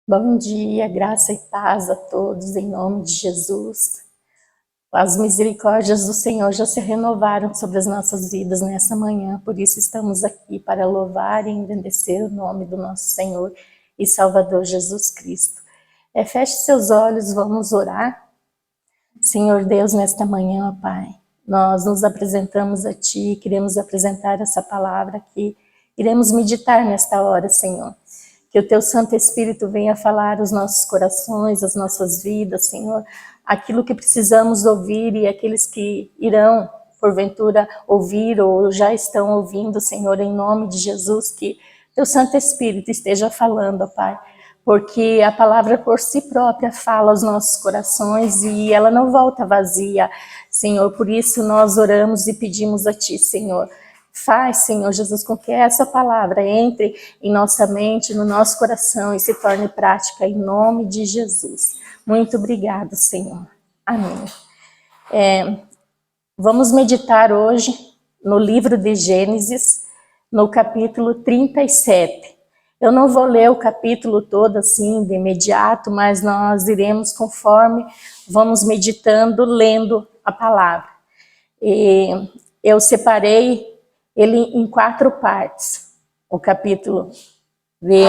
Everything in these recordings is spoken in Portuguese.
Bom dia, graça e paz a todos, em nome de Jesus. As misericórdias do Senhor já se renovaram sobre as nossas vidas nessa manhã, por isso estamos aqui para louvar e engrandecer o nome do nosso Senhor e Salvador Jesus Cristo. Feche seus olhos, vamos orar. Senhor Deus, nesta manhã, Pai, nós nos apresentamos a Ti, queremos apresentar essa palavra aqui, iremos meditar nesta hora, Senhor. Que o Teu Santo Espírito venha falar aos nossos corações, às nossas vidas, Senhor, aquilo que precisamos ouvir e aqueles que irão, porventura, ouvir ou já estão ouvindo, Senhor, em nome de Jesus, que Teu Santo Espírito esteja falando, ó Pai, porque a palavra por si própria fala aos nossos corações e ela não volta vazia, Senhor, por isso nós oramos e pedimos a Ti, Senhor. Faz, Senhor Jesus, com que essa palavra entre em nossa mente, no nosso coração e se torne prática em nome de Jesus. Muito obrigado, Senhor. Amém. Vamos meditar hoje no livro de Gênesis, no capítulo 37. Eu não vou ler o capítulo todo assim de imediato, mas nós iremos conforme vamos meditando, lendo a palavra. E eu separei ele em 4 partes, o capítulo de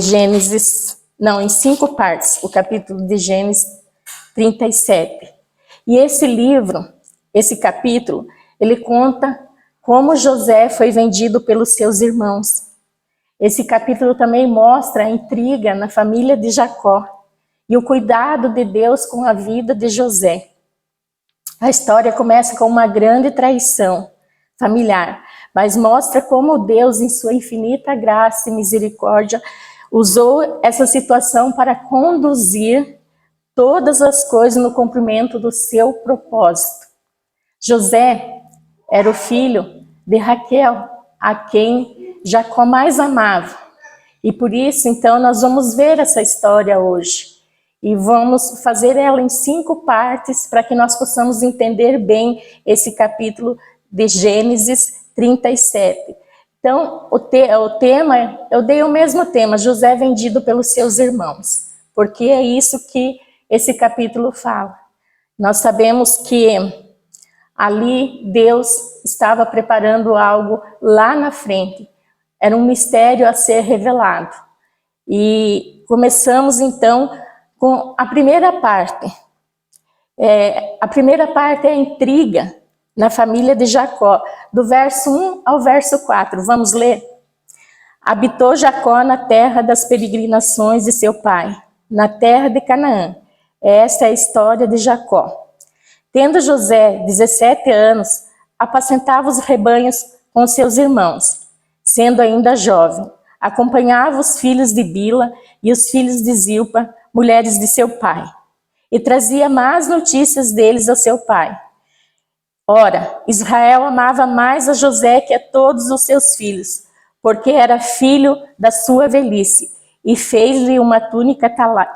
Gênesis, não, em 5 partes, o capítulo de Gênesis 37. E esse livro, esse capítulo, ele conta como José foi vendido pelos seus irmãos. Esse capítulo também mostra a intriga na família de Jacó e o cuidado de Deus com a vida de José. A história começa com uma grande traição familiar, mas mostra como Deus, em sua infinita graça e misericórdia, usou essa situação para conduzir todas as coisas no cumprimento do seu propósito. José era o filho de Raquel, a quem Jacó mais amava. E por isso, então, nós vamos ver essa história hoje. E vamos fazer ela em 5 partes para que nós possamos entender bem esse capítulo de Gênesis 37. Então, o tema, eu dei o mesmo tema, José vendido pelos seus irmãos, porque é isso que esse capítulo fala. Nós sabemos que ali Deus estava preparando algo lá na frente, era um mistério a ser revelado. E começamos então com a primeira parte. A primeira parte é a intriga na família de Jacó, do verso 1 ao verso 4. Vamos ler? Habitou Jacó na terra das peregrinações de seu pai, na terra de Canaã. Esta é a história de Jacó. Tendo José 17 anos, apacentava os rebanhos com seus irmãos, sendo ainda jovem. Acompanhava os filhos de Bila e os filhos de Zilpa, mulheres de seu pai, e trazia más notícias deles ao seu pai. Ora, Israel amava mais a José que a todos os seus filhos, porque era filho da sua velhice, e fez-lhe uma túnica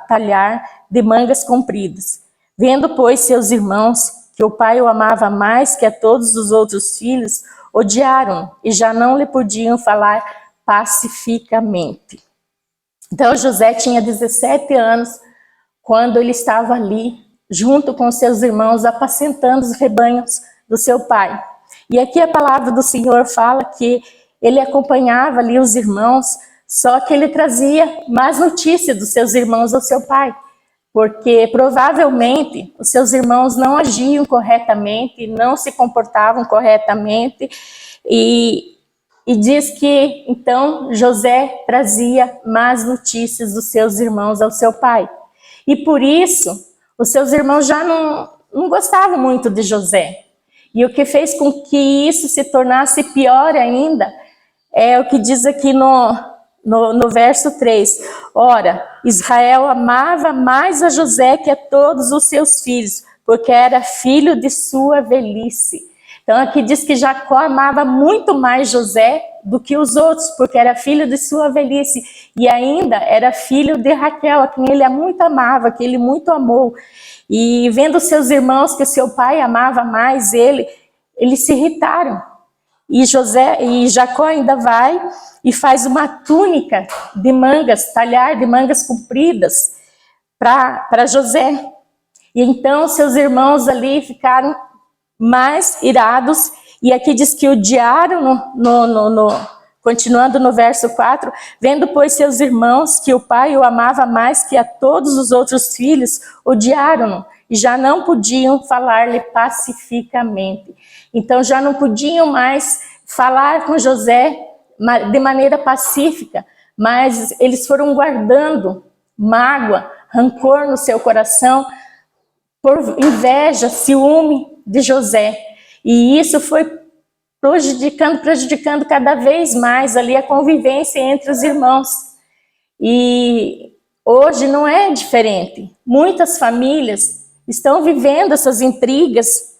talhar de mangas compridas. Vendo, pois, seus irmãos, que o pai o amava mais que a todos os outros filhos, odiaram e já não lhe podiam falar pacificamente. Então José tinha 17 anos quando ele estava ali, junto com seus irmãos, apacentando os rebanhos do seu pai. E aqui a palavra do Senhor fala que ele acompanhava ali os irmãos, só que ele trazia más notícias dos seus irmãos ao seu pai, porque provavelmente os seus irmãos não agiam corretamente, não se comportavam corretamente, e diz que, então, José trazia más notícias dos seus irmãos ao seu pai. E por isso, os seus irmãos já não gostavam muito de José. E o que fez com que isso se tornasse pior ainda, é o que diz aqui no verso 3. Ora, Israel amava mais a José que a todos os seus filhos, porque era filho de sua velhice. Então aqui diz que Jacó amava muito mais José do que os outros, porque era filho de sua velhice, e ainda era filho de Raquel, a quem ele muito amava, que ele muito amou. E vendo seus irmãos que seu pai amava mais ele, eles se irritaram. e Jacó ainda vai e faz uma túnica de mangas, talhar de mangas compridas para José. E então seus irmãos ali ficaram mais irados, e aqui diz que odiaram, continuando no verso 4, vendo pois seus irmãos que o pai o amava mais que a todos os outros filhos, odiaram-no, e já não podiam falar-lhe pacificamente. Então já não podiam mais falar com José de maneira pacífica, mas eles foram guardando mágoa, rancor no seu coração, por inveja, ciúme de José. E isso foi prejudicando cada vez mais ali a convivência entre os irmãos. E hoje não é diferente. Muitas famílias estão vivendo essas intrigas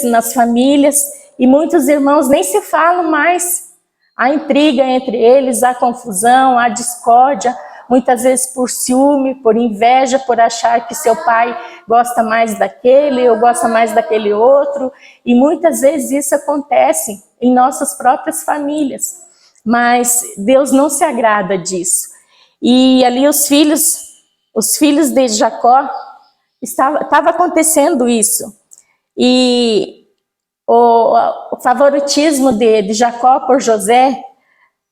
nas famílias, e muitos irmãos nem se falam mais. Há intriga entre eles, há confusão, há discórdia, muitas vezes por ciúme, por inveja, por achar que seu pai gosta mais daquele ou gosta mais daquele outro, e muitas vezes isso acontece em nossas próprias famílias, mas Deus não se agrada disso. E ali os filhos de Jacó, estava acontecendo isso, e o favoritismo de Jacó por José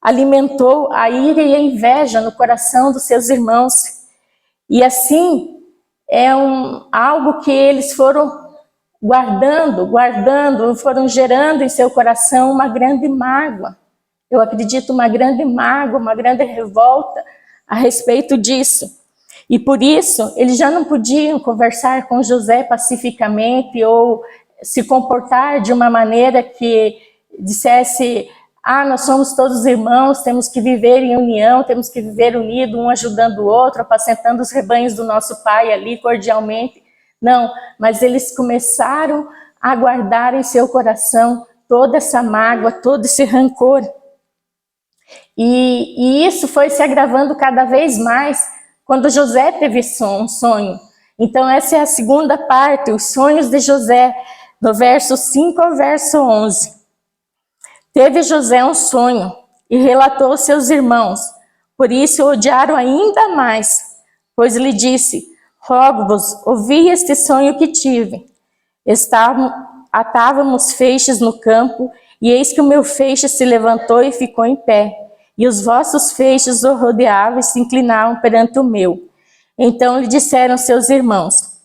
alimentou a ira e a inveja no coração dos seus irmãos. E assim, algo que eles foram guardando, foram gerando em seu coração uma grande mágoa. Eu acredito uma grande mágoa, uma grande revolta a respeito disso. E por isso, eles já não podiam conversar com José pacificamente ou se comportar de uma maneira que dissesse: nós somos todos irmãos, temos que viver em união, temos que viver unido, um ajudando o outro, apacentando os rebanhos do nosso pai ali cordialmente. Não, mas eles começaram a guardar em seu coração toda essa mágoa, todo esse rancor. E isso foi se agravando cada vez mais quando José teve um sonho. Então essa é a segunda parte, os sonhos de José, do verso 5 ao verso 11. Teve José um sonho e relatou aos seus irmãos, por isso o odiaram ainda mais, pois lhe disse: rogo-vos, ouvi este sonho que tive. Atávamos feixes no campo, e eis que o meu feixe se levantou e ficou em pé, e os vossos feixes o rodeavam e se inclinavam perante o meu. Então lhe disseram seus irmãos: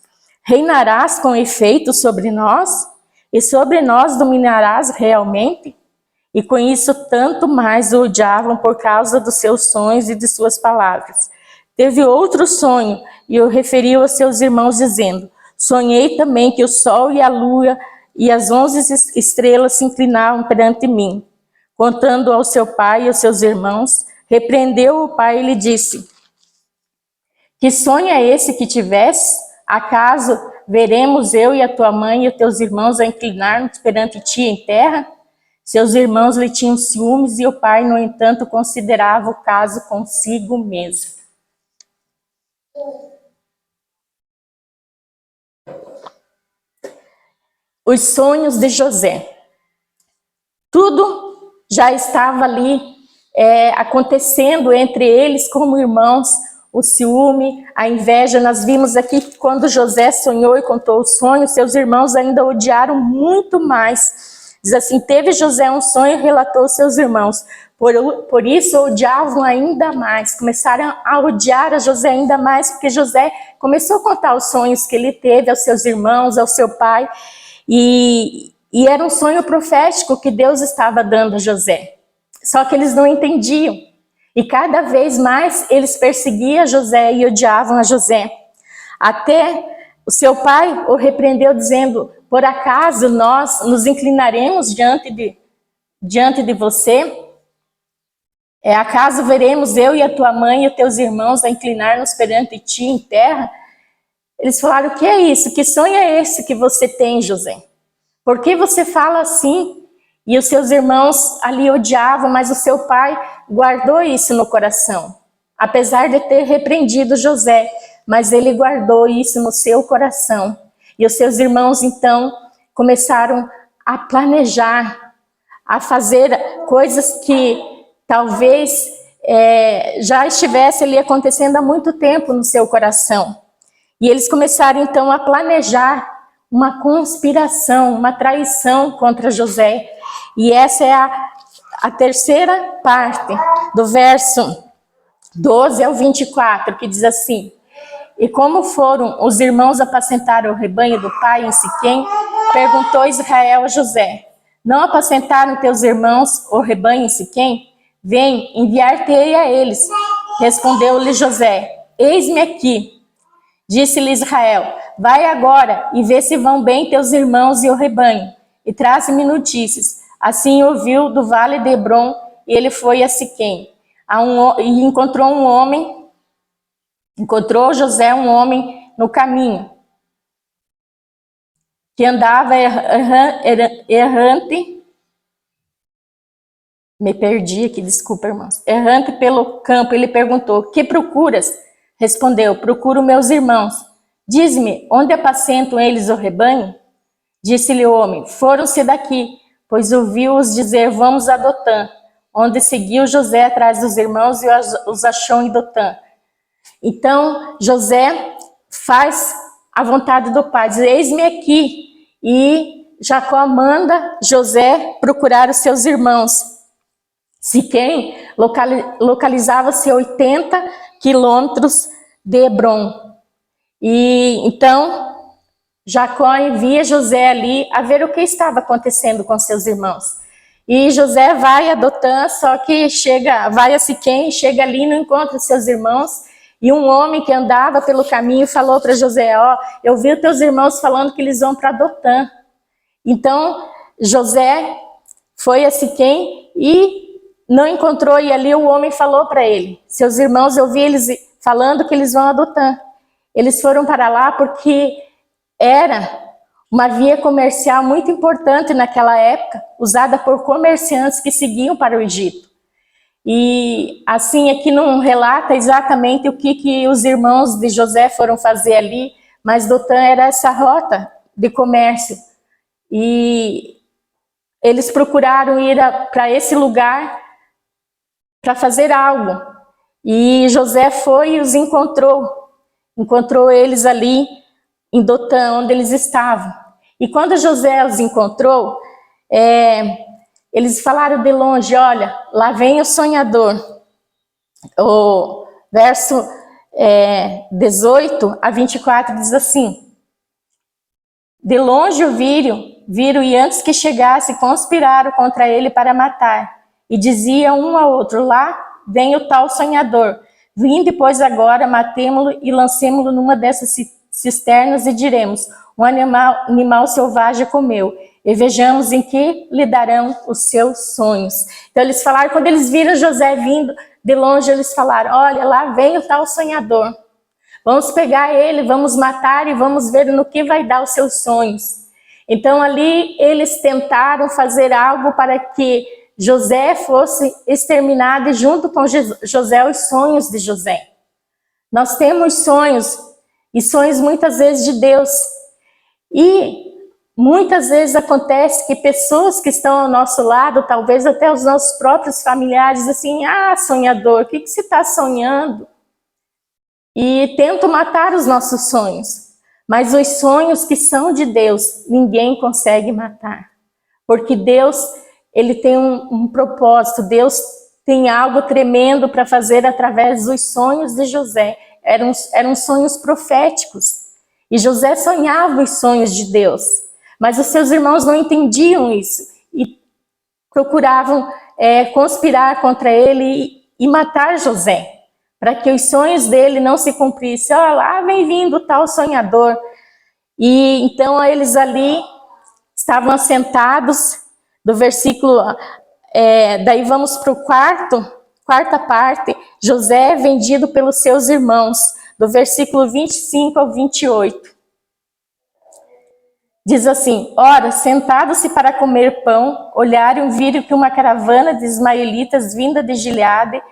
reinarás com efeito sobre nós? E sobre nós dominarás realmente? E com isso tanto mais o odiavam por causa dos seus sonhos e de suas palavras. Teve outro sonho, e o referiu aos seus irmãos, dizendo: sonhei também que o sol e a lua e as 11 estrelas se inclinavam perante mim. Contando ao seu pai e aos seus irmãos, repreendeu o pai e lhe disse: que sonho é esse que tivesse? Acaso veremos eu e a tua mãe e os teus irmãos a inclinar-nos perante ti em terra? Seus irmãos lhe tinham ciúmes, e o pai, no entanto, considerava o caso consigo mesmo. Os sonhos de José. Tudo já estava ali acontecendo entre eles como irmãos, o ciúme, a inveja. Nós vimos aqui que quando José sonhou e contou o sonho, seus irmãos ainda odiaram muito mais. Diz assim: teve José um sonho e relatou aos seus irmãos, por isso odiavam ainda mais, começaram a odiar a José ainda mais, porque José começou a contar os sonhos que ele teve aos seus irmãos, ao seu pai, e era um sonho profético que Deus estava dando a José. Só que eles não entendiam. E cada vez mais eles perseguiam José e odiavam a José. Até o seu pai o repreendeu dizendo: por acaso nós nos inclinaremos diante de você? Acaso veremos eu e a tua mãe e os teus irmãos a inclinar-nos perante ti em terra? Eles falaram: o que é isso? Que sonho é esse que você tem, José? Por que você fala assim? E os seus irmãos ali odiavam, mas o seu pai guardou isso no coração. Apesar de ter repreendido José, mas ele guardou isso no seu coração. E os seus irmãos, então, começaram a planejar, a fazer coisas que talvez já estivesse ali acontecendo há muito tempo no seu coração. E eles começaram então a planejar uma conspiração, uma traição contra José. E essa é a terceira parte, do verso 12 ao 24, que diz assim: e como foram os irmãos apacentar o rebanho do pai em Siquém, perguntou Israel a José: não apacentaram teus irmãos o rebanho em Siquém? Vem, enviar-te-ei a eles. Respondeu-lhe José: eis-me aqui. Disse-lhe Israel: vai agora e vê se vão bem teus irmãos e o rebanho, e traz-me notícias. Assim ouviu do vale de Hebrom, e ele foi a Siquém. E encontrou José um homem no caminho, que andava errante, me perdi aqui, desculpa, irmãos, errante pelo campo. Ele perguntou: que procuras? Respondeu: procuro meus irmãos. Diz-me, onde apacentam eles o rebanho? Disse-lhe o homem: foram-se daqui, pois ouviu-os dizer: vamos a Dotã, onde seguiu José atrás dos irmãos e os achou em Dotã. Então José faz a vontade do pai, diz: eis-me aqui. E Jacó manda José procurar os seus irmãos. Siquém localizava-se a 80 quilômetros de Hebrom. E então Jacó envia José ali a ver o que estava acontecendo com seus irmãos. E José vai a Dotã, só que vai a Siquém, chega ali e não encontra seus irmãos. E um homem que andava pelo caminho falou para José: eu vi os teus irmãos falando que eles vão para Dotã. Então José foi a Siquém e não encontrou, e ali o homem falou para ele: seus irmãos, eu vi eles falando que eles vão a Dotã. Eles foram para lá porque era uma via comercial muito importante naquela época, usada por comerciantes que seguiam para o Egito. E assim, aqui não relata exatamente o que os irmãos de José foram fazer ali, mas Dotã era essa rota de comércio. E eles procuraram ir para esse lugar para fazer algo. E José foi e os encontrou eles ali em Dotã, onde eles estavam. E quando José os encontrou, eles falaram de longe: olha, lá vem o sonhador. O verso 18 a 24 diz assim: de longe o viram e antes que chegasse conspiraram contra ele para matar. E diziam um ao outro: lá vem o tal sonhador. Vinde, pois, agora, matemo-lo e lancemo-lo numa dessas cisternas e diremos: um animal selvagem comeu, e vejamos em que lhe darão os seus sonhos. Então eles falaram, quando eles viram José vindo de longe, eles falaram: olha, lá vem o tal sonhador. Vamos pegar ele, vamos matar e vamos ver no que vai dar os seus sonhos. Então ali eles tentaram fazer algo para que José fosse exterminado, e junto com José os sonhos de José. Nós temos sonhos, e sonhos muitas vezes de Deus. E muitas vezes acontece que pessoas que estão ao nosso lado, talvez até os nossos próprios familiares, assim: ah, sonhador, o que você está sonhando? E tentam matar os nossos sonhos. Mas os sonhos que são de Deus, ninguém consegue matar. Porque Deus, ele tem um propósito, Deus tem algo tremendo para fazer através dos sonhos de José. Eram sonhos proféticos. E José sonhava os sonhos de Deus. Mas os seus irmãos não entendiam isso. E procuravam conspirar contra ele e matar José, para que os sonhos dele não se cumprissem. Olha lá, vem vindo o tal sonhador. E então eles ali estavam assentados. Do versículo, daí vamos para o quarta parte: José é vendido pelos seus irmãos, do versículo 25 ao 28. Diz assim: ora, sentados-se para comer pão, olharam e viram que uma caravana de ismaelitas vinda de Gileade,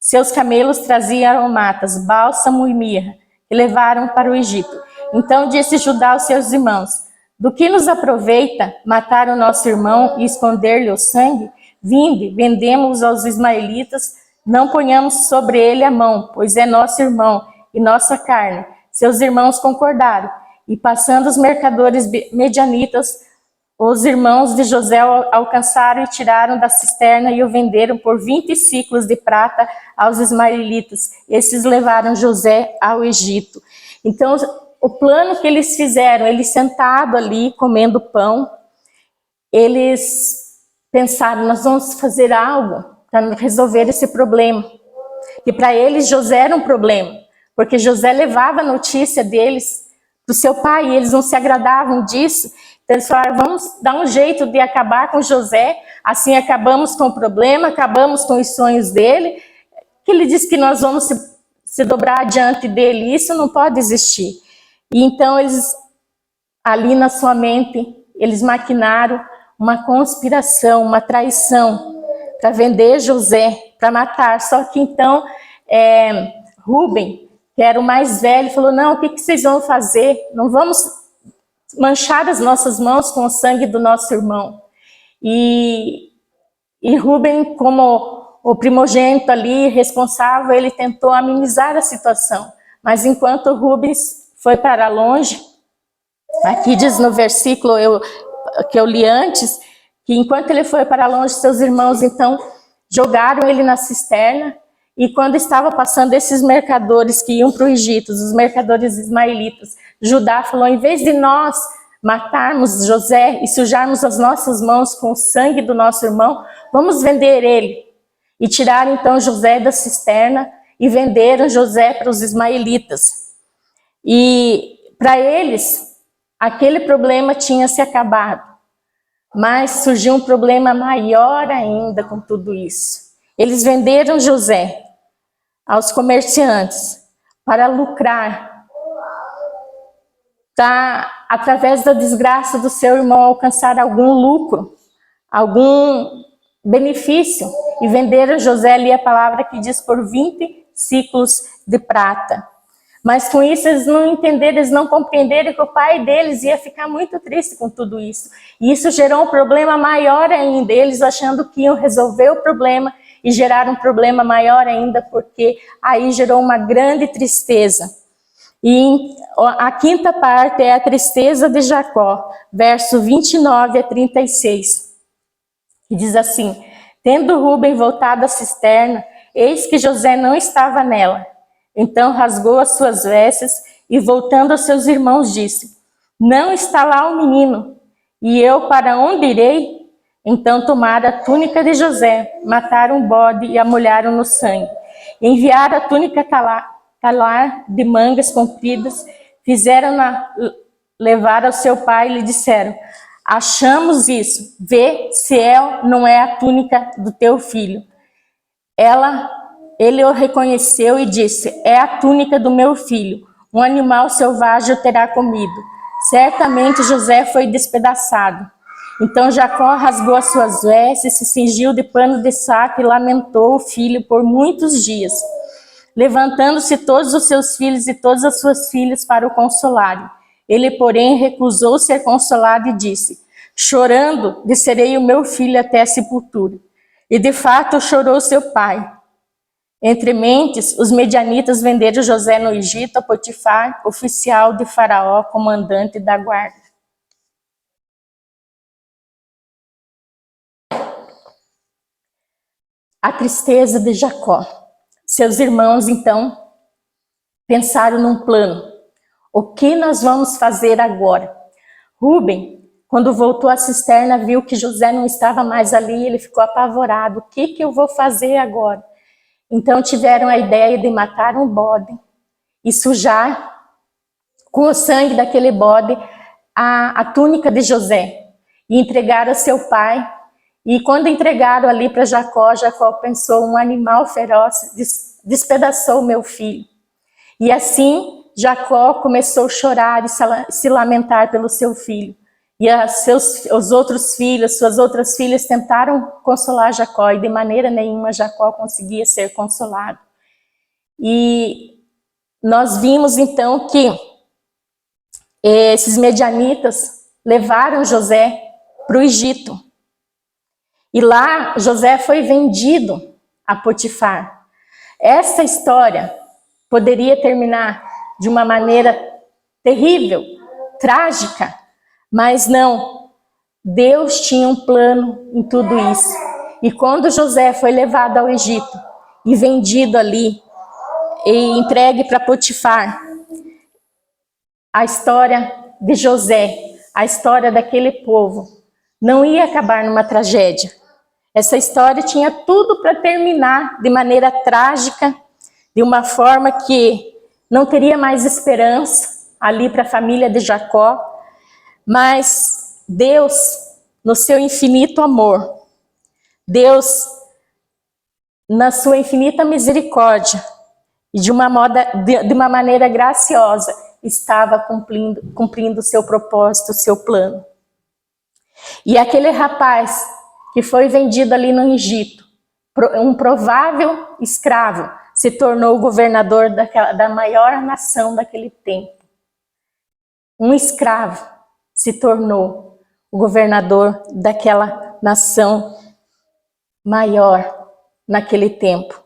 seus camelos traziam aromatas, bálsamo e mirra, que levaram para o Egito. Então disse Judá aos seus irmãos: Do que nos aproveita matar o nosso irmão e esconder-lhe o sangue? Vinde, vendemos aos ismaelitas, não ponhamos sobre ele a mão, pois é nosso irmão e nossa carne. Seus irmãos concordaram, e passando os mercadores medianitas, os irmãos de José alcançaram e tiraram da cisterna e o venderam por 20 ciclos de prata aos ismaelitas. Esses levaram José ao Egito. Então, o plano que eles fizeram, eles sentados ali, comendo pão, eles pensaram, nós vamos fazer algo para resolver esse problema. E para eles, José era um problema, porque José levava a notícia deles para o seu pai, e eles não se agradavam disso. Então eles falaram, vamos dar um jeito de acabar com José, assim acabamos com o problema, acabamos com os sonhos dele, que ele disse que nós vamos se dobrar diante dele, isso não pode existir. E então eles, ali na sua mente, eles maquinaram uma conspiração, uma traição, para vender José, para matar. Só que então, Rubem, que era o mais velho, falou, não, o que vocês vão fazer? Não vamos manchar as nossas mãos com o sangue do nosso irmão. E Rubem, como o primogênito ali, responsável, ele tentou amenizar a situação. Mas enquanto Rubens foi para longe, aqui diz no versículo que eu li antes, que enquanto ele foi para longe, seus irmãos então jogaram ele na cisterna, e quando estava passando esses mercadores que iam para o Egito, os mercadores ismaelitas, Judá falou, em vez de nós matarmos José e sujarmos as nossas mãos com o sangue do nosso irmão, vamos vender ele. E tiraram então José da cisterna e venderam José para os ismaelitas. E para eles, aquele problema tinha se acabado. Mas surgiu um problema maior ainda com tudo isso. Eles venderam José aos comerciantes para lucrar, através da desgraça do seu irmão, alcançar algum lucro, algum benefício. E venderam José, ali a palavra que diz, por 20 ciclos de prata. Mas com isso eles não entenderam, eles não compreenderam que o pai deles ia ficar muito triste com tudo isso. E isso gerou um problema maior ainda, eles achando que iam resolver o problema e gerar um problema maior ainda, porque aí gerou uma grande tristeza. E a quinta parte é a tristeza de Jacó, verso 29 a 36, que diz assim, tendo Rubem voltado à cisterna, eis que José não estava nela. Então rasgou as suas vestes e voltando aos seus irmãos disse, não está lá o menino, e eu para onde irei? Então tomaram a túnica de José, mataram o bode e a molharam no sangue. Enviaram a túnica talar de mangas compridas, fizeram-na levar ao seu pai e lhe disseram, achamos isso, vê se não é a túnica do teu filho. Ele o reconheceu e disse, é a túnica do meu filho, um animal selvagem o terá comido. Certamente José foi despedaçado. Então Jacó rasgou as suas vestes, se cingiu de pano de saco e lamentou o filho por muitos dias. Levantando-se todos os seus filhos e todas as suas filhas para o consolarem. Ele, porém, recusou ser consolado e disse, chorando, descerei o meu filho até a sepultura. E de fato chorou seu pai. Entre mentes, os medianitas venderam José no Egito a Potifar, oficial de Faraó, comandante da guarda. A tristeza de Jacó. Seus irmãos, então, pensaram num plano. O que nós vamos fazer agora? Rubem, quando voltou à cisterna, viu que José não estava mais ali, ele ficou apavorado. O que eu vou fazer agora? Então tiveram a ideia de matar um bode e sujar com o sangue daquele bode a túnica de José e entregar a seu pai. E quando entregaram ali para Jacó, Jacó pensou, um animal feroz despedaçou o meu filho. E assim Jacó começou a chorar e se lamentar pelo seu filho. E os outros filhos, suas outras filhas tentaram consolar Jacó e de maneira nenhuma Jacó conseguia ser consolado. E nós vimos então que esses medianitas, levaram José para o Egito. E lá José foi vendido a Potifar. Essa história poderia terminar de uma maneira terrível, trágica, mas não. Deus tinha um plano em tudo isso. E quando José foi levado ao Egito e vendido ali e entregue para Potifar, a história de José, a história daquele povo, não ia acabar numa tragédia. Essa história tinha tudo para terminar de maneira trágica, de uma forma que não teria mais esperança ali para a família de Jacó. Mas Deus, no seu infinito amor, Deus, na sua infinita misericórdia, e de uma maneira graciosa, estava cumprindo o seu propósito, o seu plano. E aquele rapaz que foi vendido ali no Egito, um provável escravo, se tornou o governador da maior nação daquele tempo. Um escravo se tornou o governador daquela nação maior naquele tempo.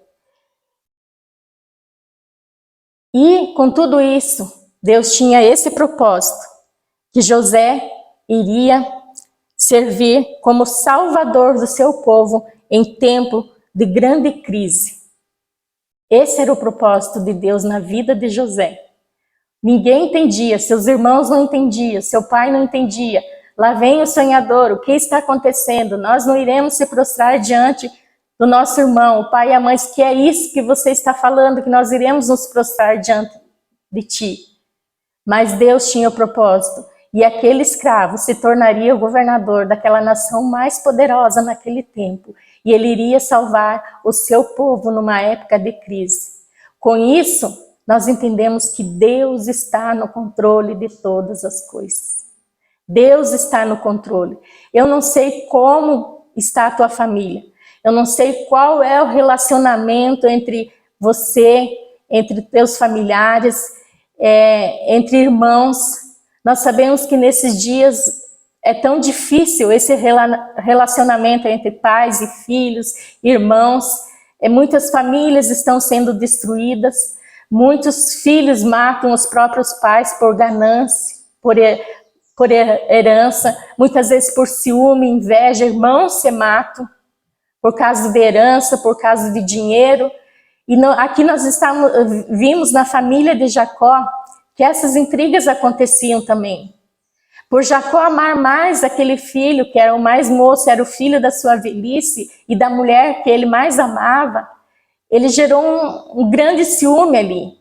E com tudo isso, Deus tinha esse propósito, que José iria servir como salvador do seu povo em tempo de grande crise. Esse era o propósito de Deus na vida de José. Ninguém entendia, seus irmãos não entendiam, seu pai não entendia. Lá vem o sonhador, o que está acontecendo? Nós não iremos se prostrar diante do nosso irmão, o pai e a mãe, que é isso que você está falando, que nós iremos nos prostrar diante de ti. Mas Deus tinha o propósito, e aquele escravo se tornaria o governador daquela nação mais poderosa naquele tempo, e ele iria salvar o seu povo numa época de crise. Com isso, nós entendemos que Deus está no controle de todas as coisas. Deus está no controle. Eu não sei como está a tua família. Eu não sei qual é o relacionamento entre você, entre teus familiares, entre irmãos. Nós sabemos que nesses dias é tão difícil esse relacionamento entre pais e filhos, irmãos. Muitas famílias estão sendo destruídas. Muitos filhos matam os próprios pais por ganância, por herança, muitas vezes por ciúme, inveja. Irmãos se matam por causa de herança, por causa de dinheiro. E aqui nós vimos na família de Jacó que essas intrigas aconteciam também. Por Jacó amar mais aquele filho, que era o mais moço, era o filho da sua velhice, e da mulher que ele mais amava, ele gerou um grande ciúme ali.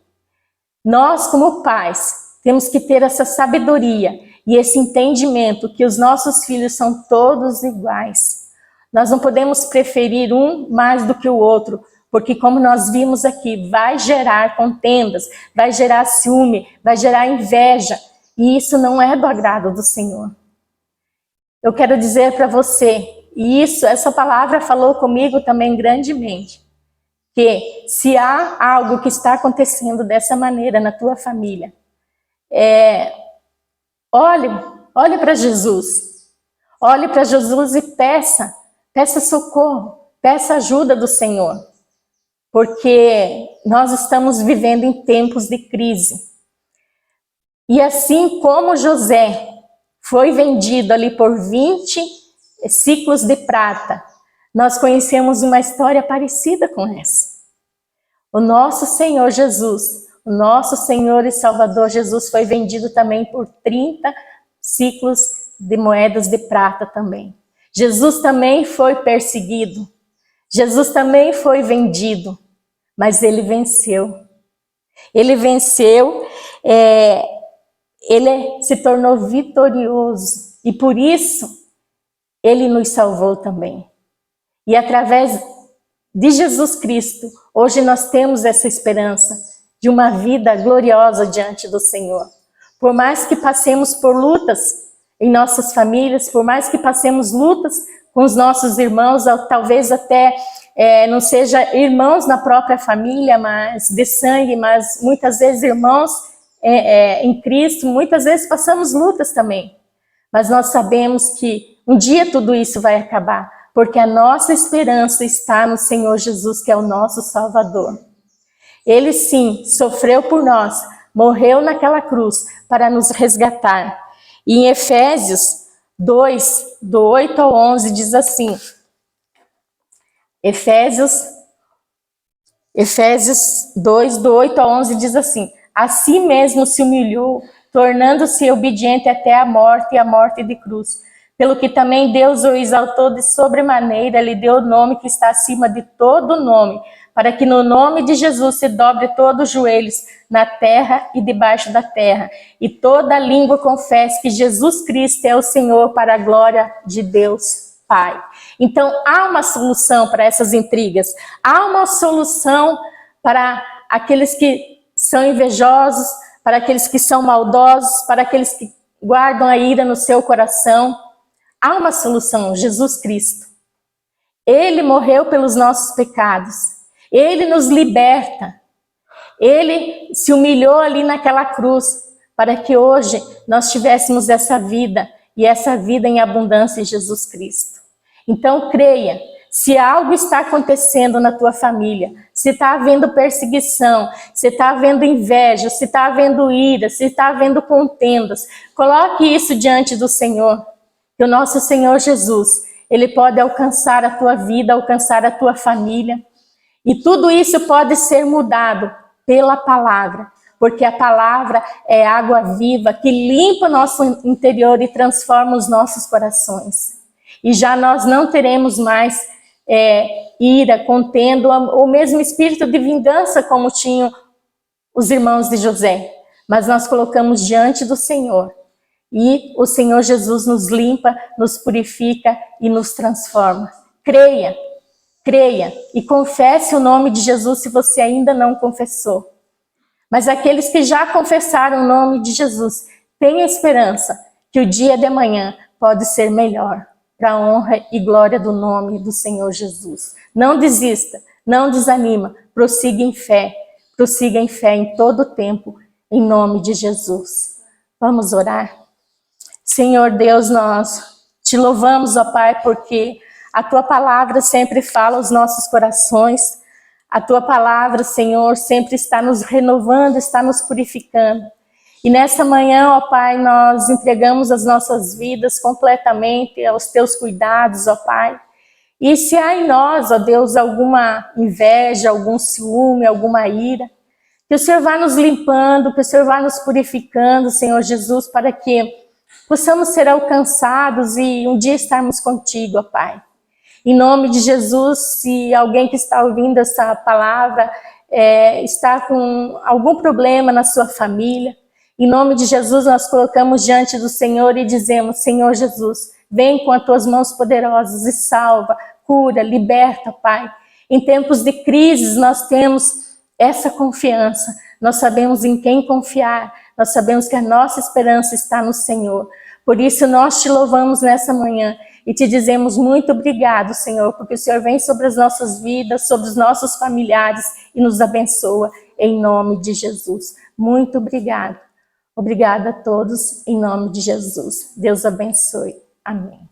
Nós, como pais, temos que ter essa sabedoria e esse entendimento que os nossos filhos são todos iguais. Nós não podemos preferir um mais do que o outro, porque como nós vimos aqui, vai gerar contendas, vai gerar ciúme, vai gerar inveja, e isso não é do agrado do Senhor. Eu quero dizer para você, e essa palavra falou comigo também grandemente, que se há algo que está acontecendo dessa maneira na tua família, olhe para Jesus. Olhe para Jesus e peça socorro, peça ajuda do Senhor. Porque nós estamos vivendo em tempos de crise. E assim como José foi vendido ali por 20 ciclos de prata, nós conhecemos uma história parecida com essa. O nosso Senhor Jesus, o nosso Senhor e Salvador Jesus foi vendido também por 30 ciclos de moedas de prata também. Jesus também foi perseguido. Jesus também foi vendido, mas ele venceu. Ele venceu, ele se tornou vitorioso e por isso ele nos salvou também. E através de Jesus Cristo, hoje nós temos essa esperança de uma vida gloriosa diante do Senhor. Por mais que passemos por lutas em nossas famílias, por mais que passemos lutas com os nossos irmãos, talvez até não seja irmãos na própria família, mas de sangue, mas muitas vezes irmãos em Cristo, muitas vezes passamos lutas também. Mas nós sabemos que um dia tudo isso vai acabar, porque a nossa esperança está no Senhor Jesus, que é o nosso Salvador. Ele sim sofreu por nós, morreu naquela cruz para nos resgatar. E em Efésios 2, do 8 ao 11, diz assim, Efésios 2, do 8 ao 11 diz assim, assim mesmo se humilhou, tornando-se obediente até a morte e a morte de cruz. Pelo que também Deus o exaltou de sobremaneira, lhe deu o nome que está acima de todo nome, para que no nome de Jesus se dobre todos os joelhos, na terra e debaixo da terra, e toda língua confesse que Jesus Cristo é o Senhor, para a glória de Deus Pai. Então, há uma solução para essas intrigas, há uma solução para aqueles que são invejosos, para aqueles que são maldosos, para aqueles que guardam a ira no seu coração. Há uma solução, Jesus Cristo. Ele morreu pelos nossos pecados, ele nos liberta, ele se humilhou ali naquela cruz, para que hoje nós tivéssemos essa vida, e essa vida em abundância em Jesus Cristo. Então creia, se algo está acontecendo na tua família, se está havendo perseguição, se está havendo inveja, se está havendo ira, se está havendo contendas, coloque isso diante do Senhor, que o nosso Senhor Jesus, Ele pode alcançar a tua vida, alcançar a tua família, e tudo isso pode ser mudado pela palavra, porque a palavra é água viva que limpa o nosso interior e transforma os nossos corações. E já nós não teremos mais ira, contenda, ou mesmo espírito de vingança como tinham os irmãos de José. Mas nós colocamos diante do Senhor. E o Senhor Jesus nos limpa, nos purifica e nos transforma. Creia, creia e confesse o nome de Jesus se você ainda não confessou. Mas aqueles que já confessaram o nome de Jesus, tenham esperança que o dia de amanhã pode ser melhor, para a honra e glória do nome do Senhor Jesus. Não desista, não desanima, prossiga em fé em todo o tempo, em nome de Jesus. Vamos orar? Senhor Deus, nós te louvamos, ó Pai, porque a Tua palavra sempre fala aos nossos corações. A Tua palavra, Senhor, sempre está nos renovando, está nos purificando. E nessa manhã, ó Pai, nós entregamos as nossas vidas completamente aos Teus cuidados, ó Pai. E se há em nós, ó Deus, alguma inveja, algum ciúme, alguma ira, que o Senhor vá nos limpando, que o Senhor vá nos purificando, Senhor Jesus, para que possamos ser alcançados e um dia estarmos contigo, ó Pai. Em nome de Jesus, se alguém que está ouvindo essa palavra está com algum problema na sua família, em nome de Jesus nós colocamos diante do Senhor e dizemos, Senhor Jesus, vem com as tuas mãos poderosas e salva, cura, liberta, Pai. Em tempos de crises nós temos essa confiança, nós sabemos em quem confiar, nós sabemos que a nossa esperança está no Senhor. Por isso nós te louvamos nessa manhã e te dizemos muito obrigado, Senhor, porque o Senhor vem sobre as nossas vidas, sobre os nossos familiares e nos abençoa em nome de Jesus. Muito obrigado. Obrigada a todos em nome de Jesus. Deus abençoe. Amém.